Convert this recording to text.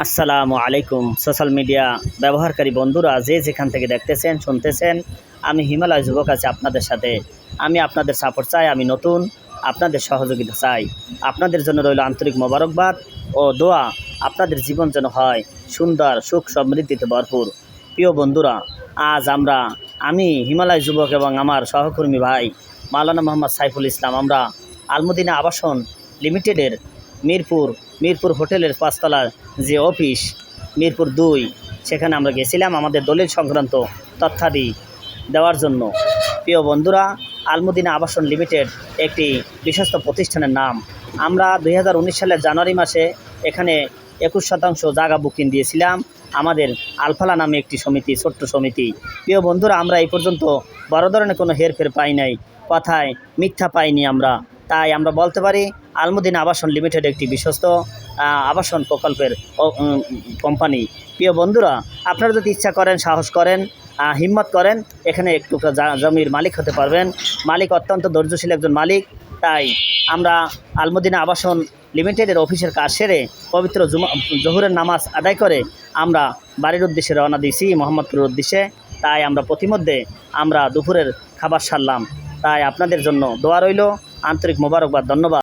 আসসালামু আলাইকুম। Social media ব্যবহারকারী বন্ধুরা যে যেখান থেকে দেখতেছেন শুনতেছেন, আমি হিমালয় যুবক আছি আপনাদের সাথে। আমি আপনাদের সাপোর্ট চাই, আমি নতুন, আপনাদের সহযোগিতা চাই। আপনাদের জন্য রইল আন্তরিক মোবারকবাদ ও দোয়া। আপনাদের জীবন যেন হয় সুন্দর, সুখ সমৃদ্ধিতে ভরপুর। প্রিয় বন্ধুরা, আজ আমি হিমালয় যুবক এবং আমার সহকর্মী ভাই মাওলানা মোহাম্মদ সাইফুল ইসলাম, আমরা আলমদিনা আবাসন লিমিটেডের মিরপুর হোটেলের পাঁচতলার যে অফিস মিরপুর 2, সেখানে আমরা গেছিলাম আমাদের দলিল সংক্রান্ত তথ্যাদি দেওয়ার জন্য। প্রিয় বন্ধুরা, আলমদিনা আবাসন লিমিটেড একটি বিশ্বস্ত প্রতিষ্ঠানের নাম। আমরা 2019 সালের জানুয়ারি মাসে এখানে 21% জায়গা বুকিং দিয়েছিলাম আমাদের আলফালা নামে একটি সমিতি, ছোট্ট সমিতি। প্রিয় বন্ধুরা, আমরা এই পর্যন্ত বড় ধরনের কোনো হেরফের পাই নাই, কথায় মিথ্যা পাইনি আমরা। তাই আমরা বলতে পারি আলমদিনা আবাসন লিমিটেড একটি বিশ্বস্ত আবাসন প্রকল্পের কোম্পানি। প্রিয় বন্ধুরা, আপনারা যদি ইচ্ছা করেন, সাহস করেন, হিম্মত করেন, এখানে একটু জমির মালিক হতে পারবেন। মালিক অত্যন্ত ধৈর্যশীল একজন মালিক। তাই আমরা আলমদিনা আবাসন লিমিটেডের অফিসের কাজ সেরে পবিত্র জোহরের নামাজ আদায় করে আমরা বাড়ির উদ্দেশ্যে রওনা দিয়েছি, মোহাম্মদপুরের উদ্দেশ্যে। তাই আমরা প্রতিমধ্যে দুপুরের খাবার সারলাম। তাই আপনাদের জন্য দোয়া রইল, আন্তরিক মোবারকবাদ, ধন্যবাদ।